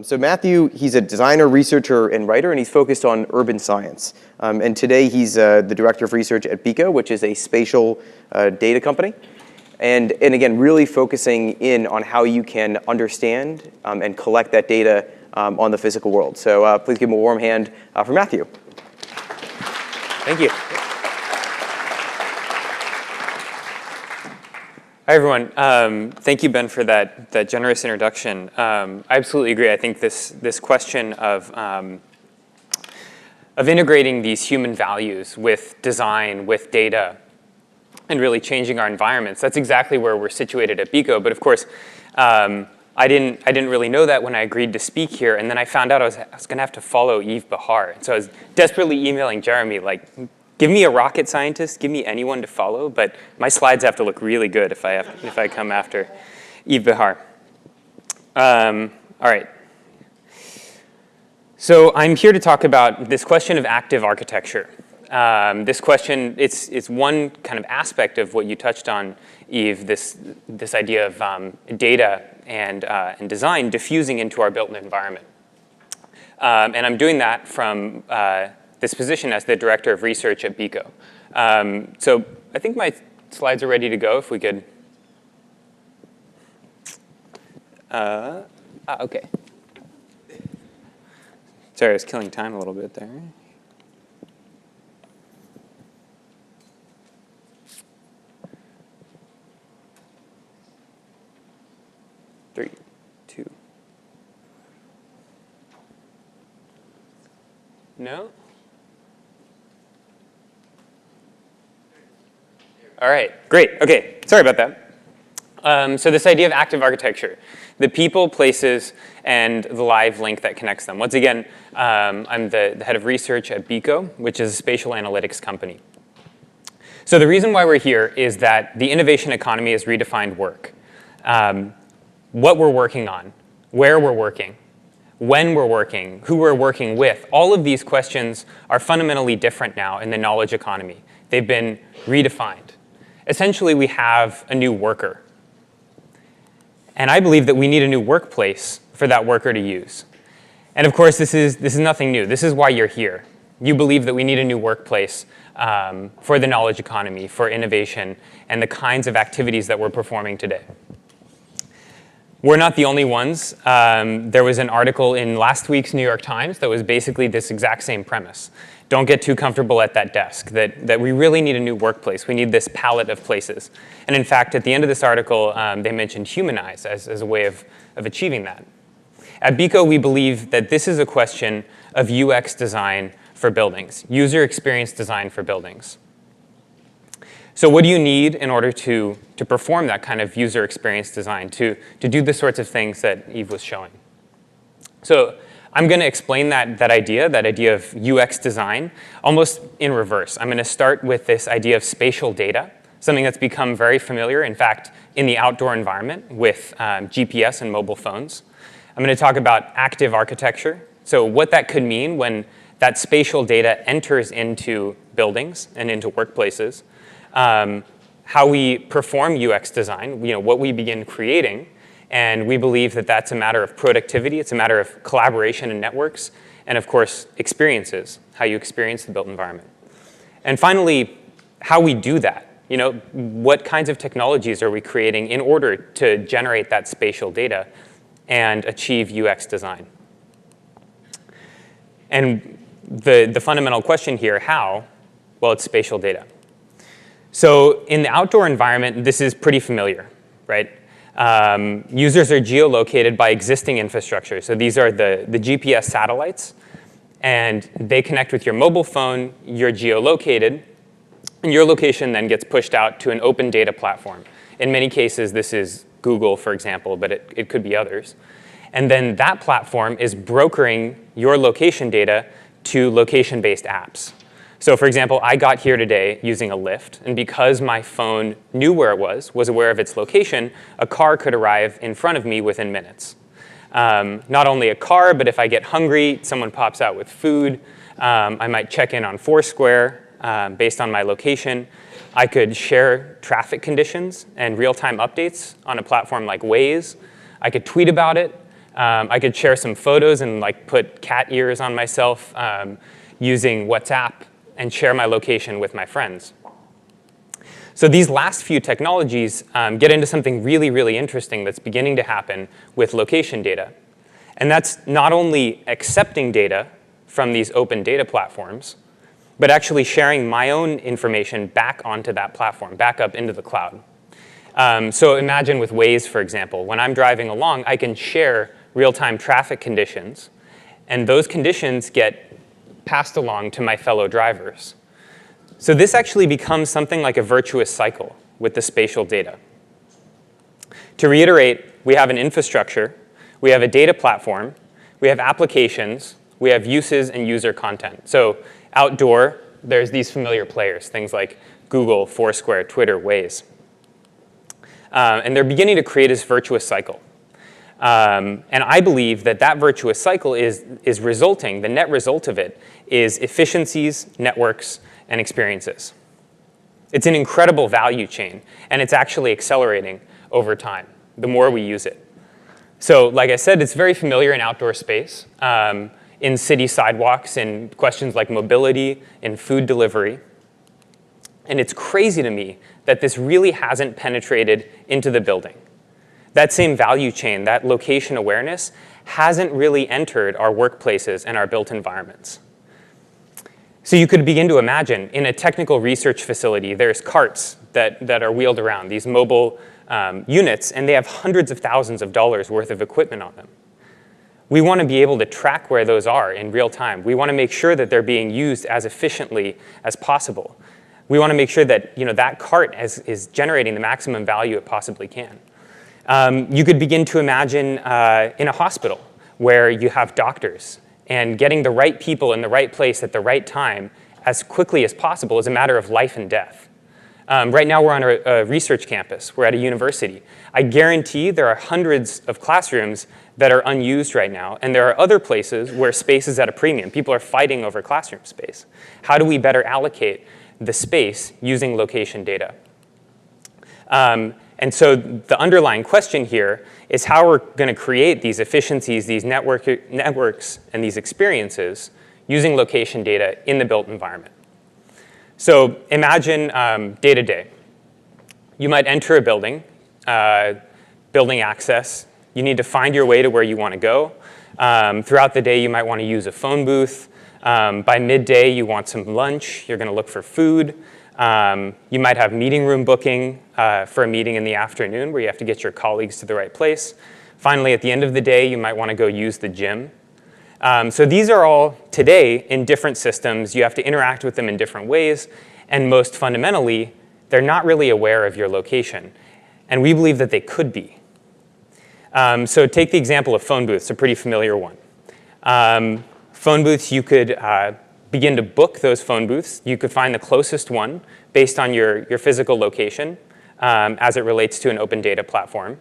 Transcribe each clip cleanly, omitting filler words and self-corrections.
So Matthew, he's a designer, researcher, and writer, and he's focused on urban science. And today he's the director of research at Beco, which is a spatial data company. And again, really focusing in on how you can understand and collect that data on the physical world. So please give him a warm hand for Matthew. Thank you. Hi, everyone. Thank you, Ben, for that generous introduction. I absolutely agree. I think this question of integrating these human values with design, with data, and really changing our environments, that's exactly where we're situated at Beco. But of course, I didn't really know that when I agreed to speak here, and then I found out I was going to have to follow Yves Behar. So I was desperately emailing Jeremy, like, give me a rocket scientist, give me anyone to follow, but my slides have to look really good if I come after Yves Behar. All right. So I'm here to talk about this question of active architecture. This question, it's one kind of aspect of what you touched on, Yves, this idea of data and design diffusing into our built environment. And I'm doing that from this position as the director of research at Beco. So I think my slides are ready to go, if we could. Okay. Sorry, I was killing time a little bit there. 3, 2. No? All right, great. Okay, sorry about that. So this idea of active architecture, the people, places, and the live link that connects them. Once again, I'm the head of research at Beco, which is a spatial analytics company. So the reason why we're here is that the innovation economy has redefined work. What we're working on, where we're working, when we're working, who we're working with, all of these questions are fundamentally different now in the knowledge economy. They've been redefined. Essentially, we have a new worker. And I believe that we need a new workplace for that worker to use. And of course, this is nothing new. This is why you're here. You believe that we need a new workplace for the knowledge economy, for innovation, and the kinds of activities that we're performing today. We're not the only ones. There was an article in last week's New York Times that was basically this exact same premise. Don't get too comfortable at that desk, that we really need a new workplace. We need this palette of places. And in fact, at the end of this article, they mentioned humanize as a way of achieving that. At Beco, we believe that this is a question of UX design for buildings, user experience design for buildings. So what do you need in order to perform that kind of user experience design, to do the sorts of things that Yves was showing? So I'm going to explain that idea of UX design, almost in reverse. I'm going to start with this idea of spatial data, something that's become very familiar, in fact, in the outdoor environment with GPS and mobile phones. I'm going to talk about active architecture, so what that could mean when that spatial data enters into buildings and into workplaces, how we perform UX design, what we begin creating. And we believe that that's a matter of productivity. It's a matter of collaboration and networks. And of course, experiences, how you experience the built environment. And finally, how we do that. What kinds of technologies are we creating in order to generate that spatial data and achieve UX design? And the fundamental question here, how? Well, it's spatial data. So in the outdoor environment, this is pretty familiar, right? Users are geolocated by existing infrastructure. So these are the GPS satellites, and they connect with your mobile phone. You're geolocated, and your location then gets pushed out to an open data platform. In many cases, this is Google, for example, but it could be others. And then that platform is brokering your location data to location-based apps. So for example, I got here today using a Lyft, and because my phone knew where it was aware of its location, a car could arrive in front of me within minutes. Not only a car, but if I get hungry, someone pops out with food. I might check in on Foursquare based on my location. I could share traffic conditions and real-time updates on a platform like Waze. I could tweet about it. I could share some photos and like put cat ears on myself using WhatsApp and share my location with my friends. So these last few technologies get into something really, really interesting that's beginning to happen with location data. And that's not only accepting data from these open data platforms, but actually sharing my own information back onto that platform, back up into the cloud. So imagine with Waze, for example. When I'm driving along, I can share real-time traffic conditions, and those conditions get passed along to my fellow drivers. So this actually becomes something like a virtuous cycle with the spatial data. To reiterate, we have an infrastructure, we have a data platform, we have applications, we have uses and user content. So outdoor, there's these familiar players, things like Google, Foursquare, Twitter, Waze. And they're beginning to create this virtuous cycle. And I believe that that virtuous cycle is resulting, the net result of it is efficiencies, networks, and experiences. It's an incredible value chain, and it's actually accelerating over time, the more we use it. So like I said, it's very familiar in outdoor space, in city sidewalks, in questions like mobility, in food delivery. And it's crazy to me that this really hasn't penetrated into the building. That same value chain, that location awareness, hasn't really entered our workplaces and our built environments. So you could begin to imagine, in a technical research facility, there's carts that are wheeled around, these mobile units, and they have hundreds of thousands of dollars worth of equipment on them. We want to be able to track where those are in real time. We want to make sure that they're being used as efficiently as possible. We want to make sure that that cart is generating the maximum value it possibly can. You could begin to imagine in a hospital where you have doctors, and getting the right people in the right place at the right time as quickly as possible is a matter of life and death. Right now we're on a research campus. We're at a university. I guarantee there are hundreds of classrooms that are unused right now, and there are other places where space is at a premium. People are fighting over classroom space. How do we better allocate the space using location data? And so the underlying question here is how we're going to create these efficiencies, these networks, and these experiences using location data in the built environment. So imagine day to day. You might enter a building, building access. You need to find your way to where you want to go. Throughout the day, you might want to use a phone booth. By midday, you want some lunch. You're going to look for food. You might have meeting room booking for a meeting in the afternoon where you have to get your colleagues to the right place. Finally, at the end of the day, you might want to go use the gym. So these are all, today, in different systems. You have to interact with them in different ways. And most fundamentally, they're not really aware of your location. And we believe that they could be. So take the example of phone booths, a pretty familiar one. Phone booths, you could begin to book those phone booths. You could find the closest one based on your physical location as it relates to an open data platform.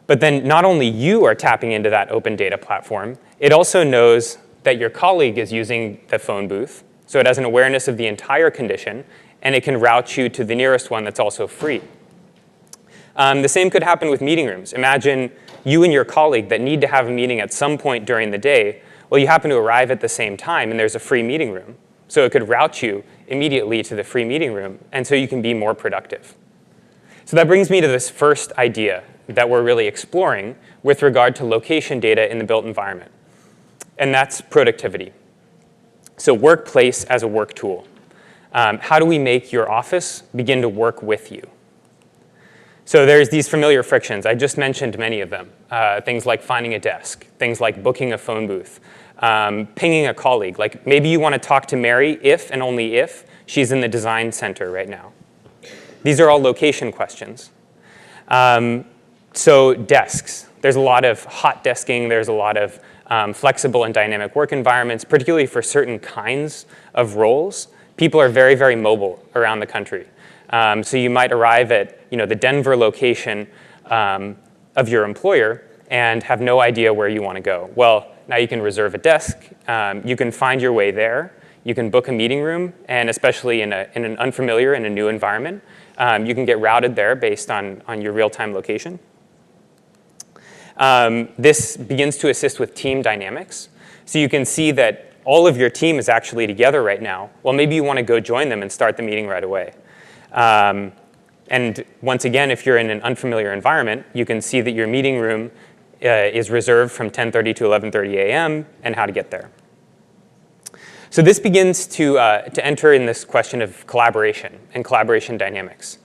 But then not only you are tapping into that open data platform, it also knows that your colleague is using the phone booth. So it has an awareness of the entire condition, and it can route you to the nearest one that's also free. The same could happen with meeting rooms. Imagine you and your colleague that need to have a meeting at some point during the day. Well, you happen to arrive at the same time, and there's a free meeting room. So it could route you immediately to the free meeting room, and so you can be more productive. So that brings me to this first idea that we're really exploring with regard to location data in the built environment, and that's productivity. So workplace as a work tool. How do we make your office begin to work with you? So there's these familiar frictions. I just mentioned many of them. Things like finding a desk, things like booking a phone booth, pinging a colleague. Like maybe you want to talk to Mary if and only if she's in the design center right now. These are all location questions. So desks. There's a lot of hot desking. There's a lot of flexible and dynamic work environments, particularly for certain kinds of roles. People are very, very mobile around the country. So you might arrive at the Denver location of your employer and have no idea where you want to go. Well, now you can reserve a desk. You can find your way there. You can book a meeting room, and especially in an unfamiliar and a new environment, you can get routed there based on your real-time location. This begins to assist with team dynamics. So you can see that all of your team is actually together right now. Well, maybe you want to go join them and start the meeting right away. And once again, if you're in an unfamiliar environment, you can see that your meeting room is reserved from 10:30 to 11:30 a.m. and how to get there. So this begins to enter in this question of collaboration and collaboration dynamics.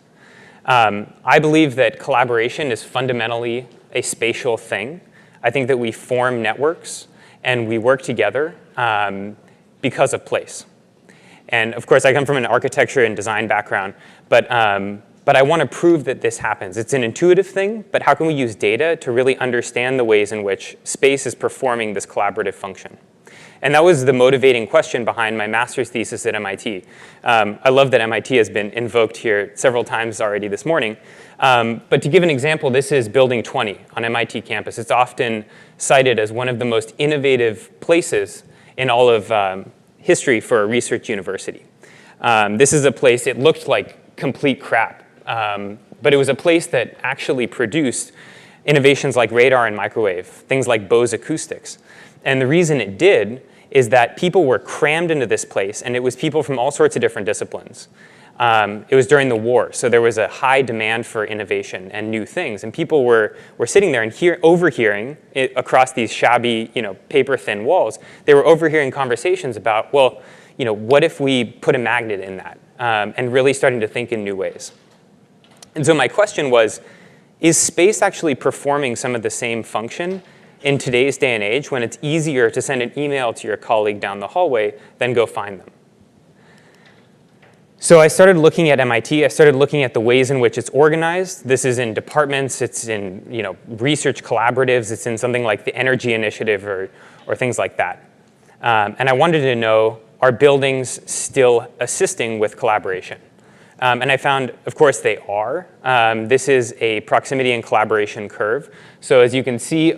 I believe that collaboration is fundamentally a spatial thing. I think that we form networks and we work together because of place. And of course, I come from an architecture and design background, but I want to prove that this happens. It's an intuitive thing, but how can we use data to really understand the ways in which space is performing this collaborative function? And that was the motivating question behind my master's thesis at MIT. I love that MIT has been invoked here several times already this morning. But to give an example, this is Building 20 on MIT campus. It's often cited as one of the most innovative places in all of history for a research university. This is a place, it looked like complete crap, but it was a place that actually produced innovations like radar and microwave, things like Bose acoustics. And the reason it did is that people were crammed into this place, and it was people from all sorts of different disciplines. It was during the war, so there was a high demand for innovation and new things, and people were sitting there and overhearing it across these shabby, paper-thin walls. They were overhearing conversations about, well, what if we put a magnet in that, and really starting to think in new ways. And so my question was, is space actually performing some of the same function in today's day and age when it's easier to send an email to your colleague down the hallway than go find them? So I started looking at MIT. I started looking at the ways in which it's organized. This is in departments. It's in research collaboratives. It's in something like the Energy Initiative or things like that. And I wanted to know, are buildings still assisting with collaboration? And I found, of course, they are. This is a proximity and collaboration curve. So as you can see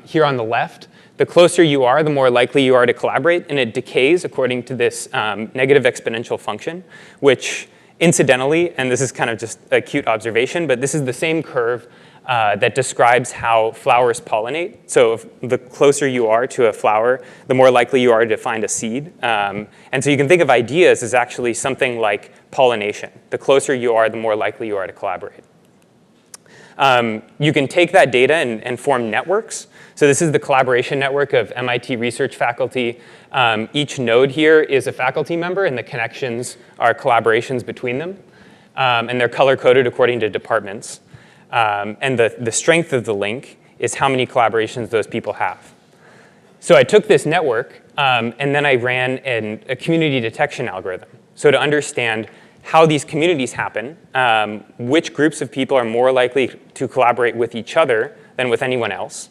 here on the left, the closer you are, the more likely you are to collaborate, and it decays according to this negative exponential function, which incidentally, and this is kind of just a cute observation, but this is the same curve that describes how flowers pollinate. So if the closer you are to a flower, the more likely you are to find a seed. And so you can think of ideas as actually something like pollination. The closer you are, the more likely you are to collaborate. You can take that data and form networks. So this is the collaboration network of MIT research faculty. Each node here is a faculty member, and the connections are collaborations between them. And they're color-coded according to departments. And the strength of the link is how many collaborations those people have. So I took this network, and then I ran a community detection algorithm. So to understand how these communities happen, which groups of people are more likely to collaborate with each other than with anyone else.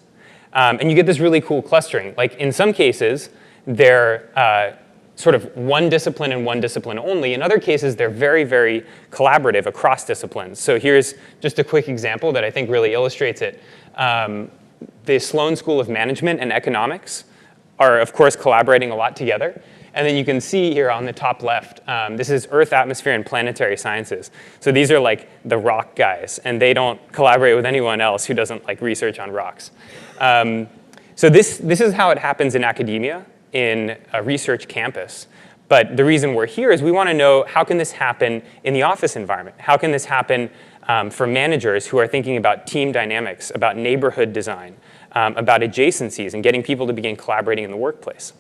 And you get this really cool clustering. Like in some cases, they're sort of one discipline and one discipline only. In other cases, they're very, very collaborative across disciplines. So here's just a quick example that I think really illustrates it. The Sloan School of Management and Economics are, of course, collaborating a lot together. And then you can see here on the top left, this is Earth, Atmosphere, and Planetary Sciences. So these are like the rock guys, and they don't collaborate with anyone else who doesn't like research on rocks. So this is how it happens in academia, in a research campus. But the reason we're here is we want to know, how can this happen in the office environment? How can this happen for managers who are thinking about team dynamics, about neighborhood design, about adjacencies, and getting people to begin collaborating in the workplace?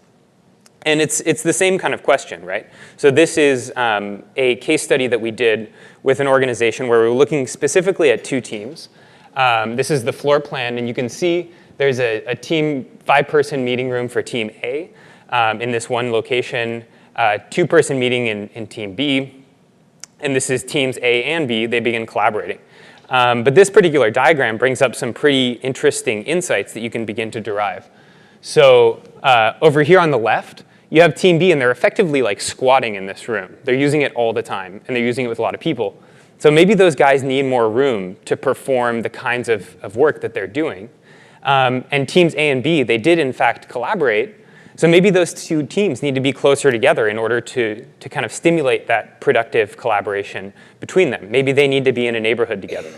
And it's the same kind of question, right? So this is a case study that we did with an organization where we were looking specifically at two teams. This is the floor plan, and you can see there's a team 5-person meeting room for team A in this one location, 2-person meeting in team B, and this is teams A and B. They begin collaborating. But this particular diagram brings up some pretty interesting insights that you can begin to derive. So over here on the left, you have team B, and they're effectively like squatting in this room. They're using it all the time, and they're using it with a lot of people. So maybe those guys need more room to perform the kinds of work that they're doing. And teams A and B, they did in fact collaborate. So maybe those two teams need to be closer together in order to kind of stimulate that productive collaboration between them. Maybe they need to be in a neighborhood together.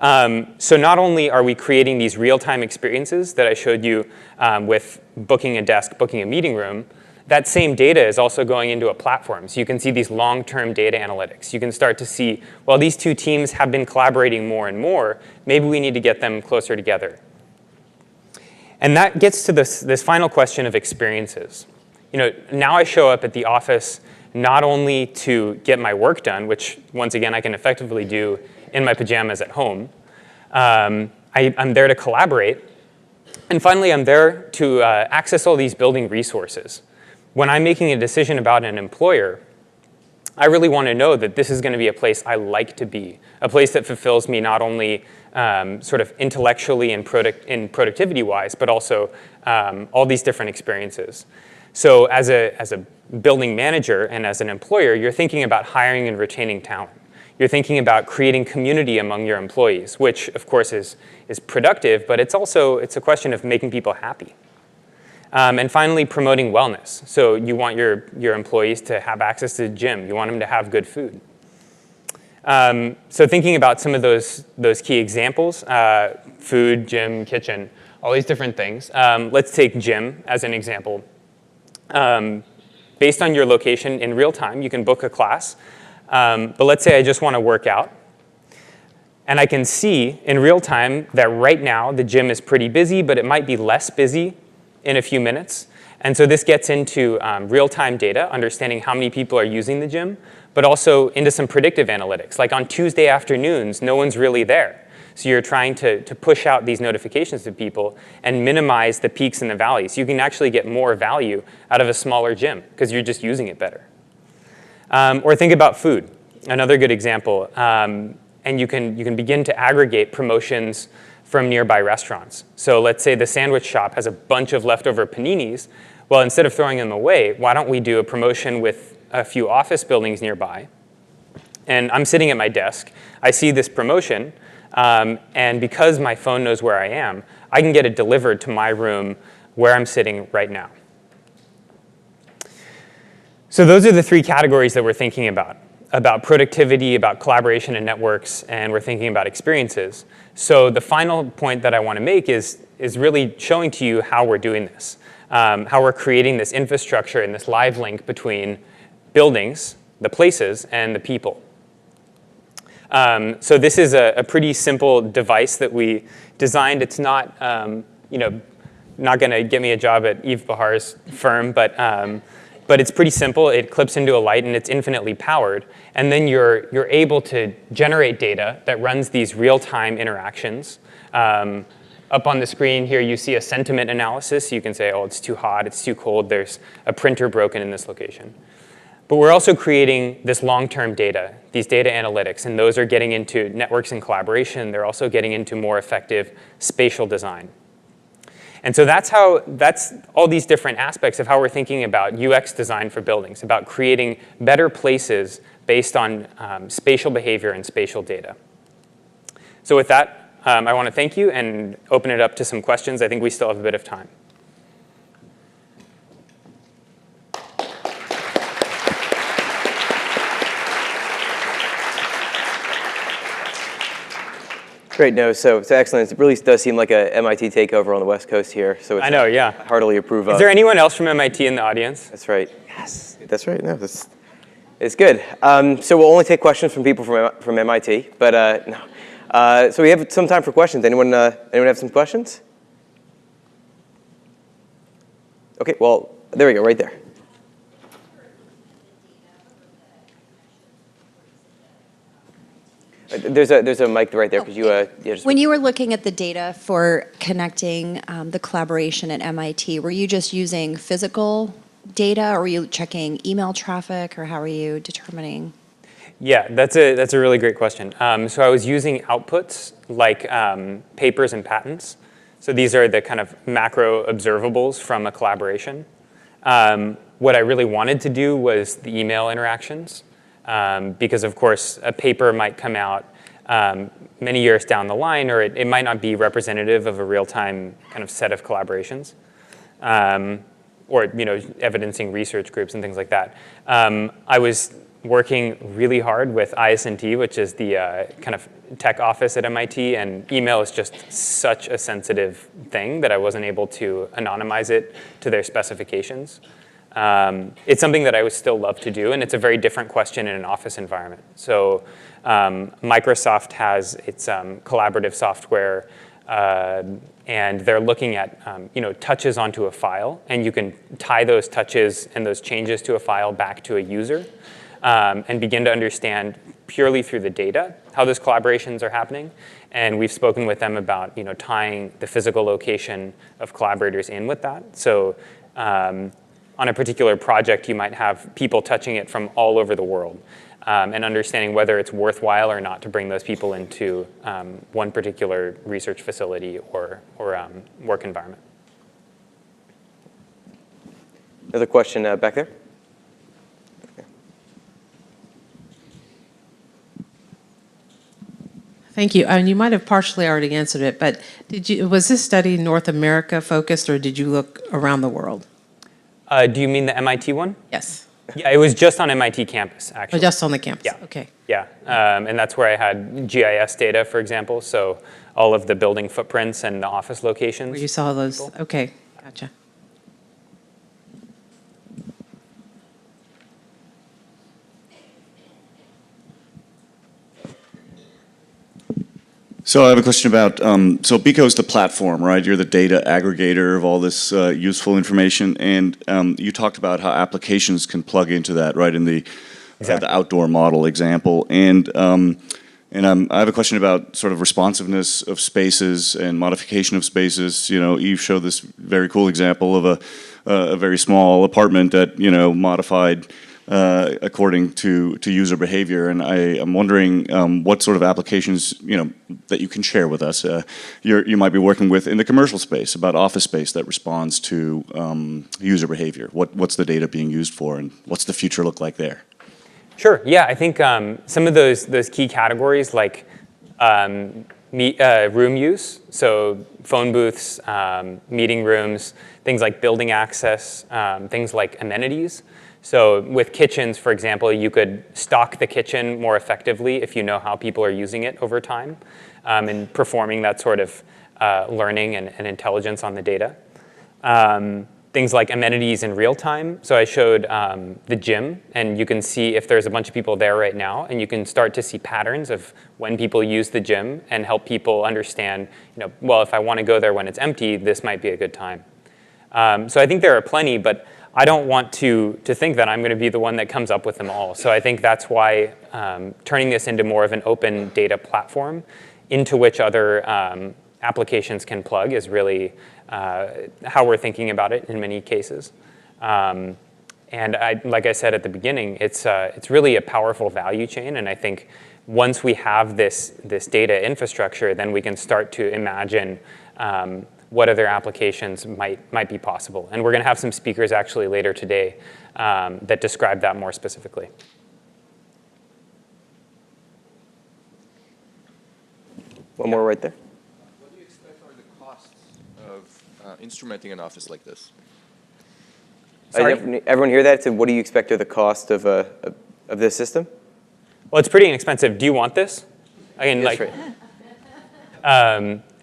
So not only are we creating these real-time experiences that I showed you with booking a desk, booking a meeting room, that same data is also going into a platform. So you can see these long-term data analytics. You can start to see, well, these two teams have been collaborating more and more. Maybe we need to get them closer together. And that gets to this final question of experiences. Now I show up at the office not only to get my work done, which once again I can effectively do in my pajamas at home. I'm there to collaborate. And finally, I'm there to access all these building resources. When I'm making a decision about an employer, I really want to know that this is going to be a place I like to be, a place that fulfills me not only sort of intellectually and productivity-wise, but also all these different experiences. So as a building manager and as an employer, you're thinking about hiring and retaining talent. You're thinking about creating community among your employees, which of course is productive, but it's a question of making people happy. And finally, promoting wellness. So you want your employees to have access to the gym. You want them to have good food. So thinking about some of those key examples, food, gym, kitchen, all these different things. Let's take gym as an example. Based on your location in real time, you can book a class. But let's say I just want to work out. And I can see in real time that right now the gym is pretty busy, but it might be less busy in a few minutes. And so this gets into real-time data, understanding how many people are using the gym, but also into some predictive analytics. Like on Tuesday afternoons, no one's really there. So you're trying to push out these notifications to people and minimize the peaks and the valleys. You can actually get more value out of a smaller gym because you're just using it better. Or think about food, another good example. And you can begin to aggregate promotions from nearby restaurants. So let's say the sandwich shop has a bunch of leftover paninis. Well, instead of throwing them away, why don't we do a promotion with a few office buildings nearby? And I'm sitting at my desk. I see this promotion. And because my phone knows where I am, I can get it delivered to my room where I'm sitting right now. So those are the three categories that we're thinking about productivity, about collaboration and networks, and we're thinking about experiences. So the final point that I want to make is really showing to you how we're doing this, how we're creating this infrastructure and this live link between buildings, the places, and the people. So this is a pretty simple device that we designed. It's not, not going to get me a job at Yves Bahar's firm, but it's pretty simple. It clips into a light, and it's infinitely powered. And then you're able to generate data that runs these real-time interactions. Up on the screen here, you see a sentiment analysis. You can say, oh, it's too hot, it's too cold, there's a printer broken in this location. But we're also creating this long-term data, these data analytics, and those are getting into networks and collaboration. They're also getting into more effective spatial design. And so that's all these different aspects of how we're thinking about UX design for buildings, about creating better places based on spatial behavior and spatial data. So with that, I want to thank you and open it up to some questions. I think we still have a bit of time. Great, no, so it's excellent. It really does seem like a MIT takeover on the West Coast here. So it's I know, yeah. Heartily approve of. Is there anyone else from MIT in the audience? That's right. Yes, that's right. No, it's good. So we'll only take questions from people from MIT, but no. So we have some time for questions. Anyone have some questions? Okay, well, there we go, right there. There's a mic right there. Could you? When you were looking at the data for connecting the collaboration at MIT, were you just using physical data, or were you checking email traffic, or how are you determining? Yeah, that's a really great question. So I was using outputs like papers and patents. So these are the kind of macro observables from a collaboration. What I really wanted to do was the email interactions. Because of course a paper might come out many years down the line, or it might not be representative of a real-time kind of set of collaborations, or evidencing research groups and things like that. I was working really hard with IS&T, which is the kind of tech office at MIT, and email is just such a sensitive thing that I wasn't able to anonymize it to their specifications. It's something that I would still love to do, and it's a very different question in an office environment. So Microsoft has its collaborative software, and they're looking at touches onto a file, and you can tie those touches and those changes to a file back to a user, and begin to understand purely through the data how those collaborations are happening. And we've spoken with them about tying the physical location of collaborators in with that. So on a particular project, you might have people touching it from all over the world, and understanding whether it's worthwhile or not to bring those people into one particular research facility or work environment. Another question back there? Thank you. And you might have partially already answered it, but was this study North America focused, or did you look around the world? Do you mean the MIT one? Yes. Yeah, it was just on MIT campus, actually. Oh, just on the campus? Yeah. Okay. Yeah, and that's where I had GIS data, for example, so all of the building footprints and the office locations. Where you saw those? Okay, gotcha. So I have a question about, so Beco is the platform, right? You're the data aggregator of all this useful information, and you talked about how applications can plug into that, right, in the outdoor model example. And I have a question about sort of responsiveness of spaces and modification of spaces. You showed this very cool example of a very small apartment that, modified according to user behavior, and I'm wondering what sort of applications that you can share with us. You might be working with in the commercial space about office space that responds to user behavior. What's the data being used for, and what's the future look like there? Sure. Yeah, I think some of those key categories like room use, so phone booths, meeting rooms, things like building access, things like amenities. So with kitchens, for example, you could stock the kitchen more effectively if you know how people are using it over time, and performing that sort of learning and intelligence on the data. Things like amenities in real time. So I showed the gym, and you can see if there's a bunch of people there right now, and you can start to see patterns of when people use the gym and help people understand, well, if I want to go there when it's empty, this might be a good time. So I think there are plenty, but I don't want to think that I'm going to be the one that comes up with them all. So I think that's why turning this into more of an open data platform into which other applications can plug is really how we're thinking about it in many cases. And like I said at the beginning, it's really a powerful value chain. And I think once we have this data infrastructure, then we can start to imagine what other applications might be possible. And we're going to have some speakers actually later today that describe that more specifically. One more right there. What do you expect are the costs of instrumenting an office like this? Sorry? Everyone hear that? So what do you expect are the cost of this system? Well, it's pretty inexpensive. Do you want this?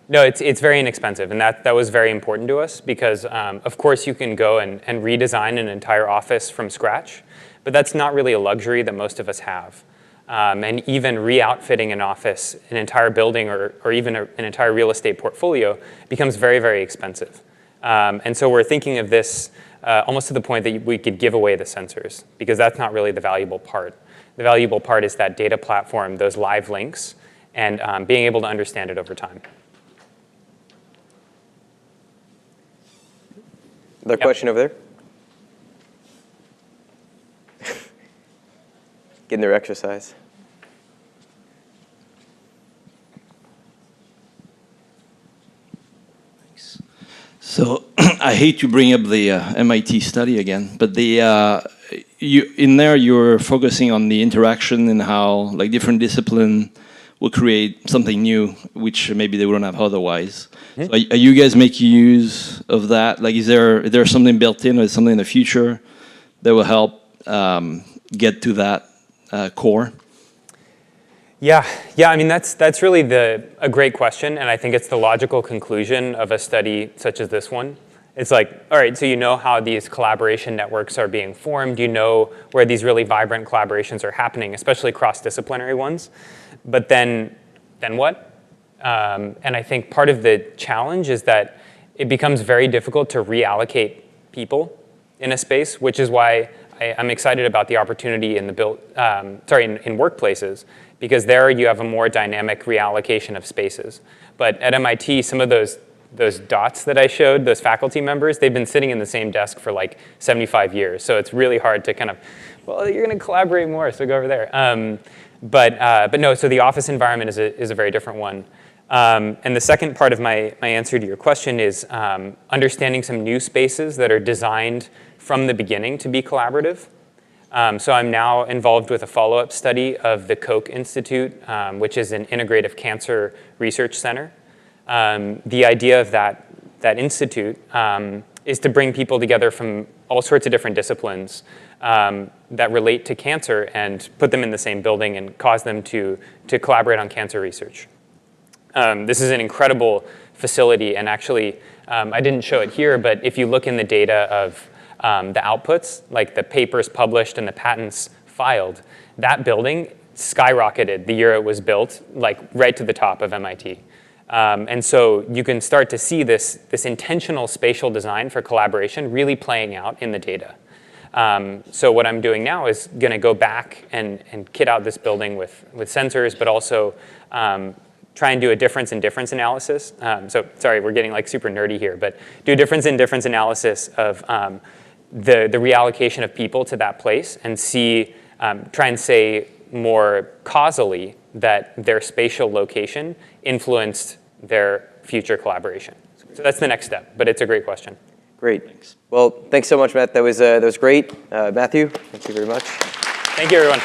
No, it's very inexpensive, and that was very important to us because, of course, you can go and redesign an entire office from scratch, but that's not really a luxury that most of us have. And even re-outfitting an office, an entire building, or even an entire real estate portfolio becomes very, very expensive. And so we're thinking of this almost to the point that we could give away the sensors, because that's not really the valuable part. The valuable part is that data platform, those live links, and being able to understand it over time. Another question over there? Getting their exercise. So I hate to bring up the MIT study again, but in there you're focusing on the interaction and how different discipline will create something new, which maybe they wouldn't have otherwise. Mm-hmm. So are you guys making use of that? Is there something built in, or something in the future that will help get to that core? Yeah, I mean, that's really a great question, and I think it's the logical conclusion of a study such as this one. It's like, all right, so you know how these collaboration networks are being formed, you know where these really vibrant collaborations are happening, especially cross-disciplinary ones, but then what? And I think part of the challenge is that it becomes very difficult to reallocate people in a space, which is why I'm excited about the opportunity in in workplaces, because there you have a more dynamic reallocation of spaces. But at MIT, some of those dots that I showed, those faculty members, they've been sitting in the same desk for like 75 years. So it's really hard to kind of, well, you're going to collaborate more, so go over there. But no, so the office environment is a very different one. And the second part of my answer to your question is understanding some new spaces that are designed from the beginning to be collaborative. So I'm now involved with a follow-up study of the Koch Institute, which is an integrative cancer research center. The idea of that institute is to bring people together from all sorts of different disciplines that relate to cancer and put them in the same building and cause them to collaborate on cancer research. This is an incredible facility, and actually, I didn't show it here, but if you look in the data of the outputs, like the papers published and the patents filed, that building skyrocketed the year it was built, like right to the top of MIT. And so you can start to see this intentional spatial design for collaboration really playing out in the data. So what I'm doing now is going to go back and kit out this building with sensors, but also try and do a difference in difference analysis. So sorry, we're getting like super nerdy here, but do a difference in difference analysis of the reallocation of people to that place and try and say more causally that their spatial location influenced their future collaboration. So that's the next step, but it's a great question. Great. Thanks. Well, thanks so much, Matt. That was great. Matthew, thank you very much. Thank you, everyone.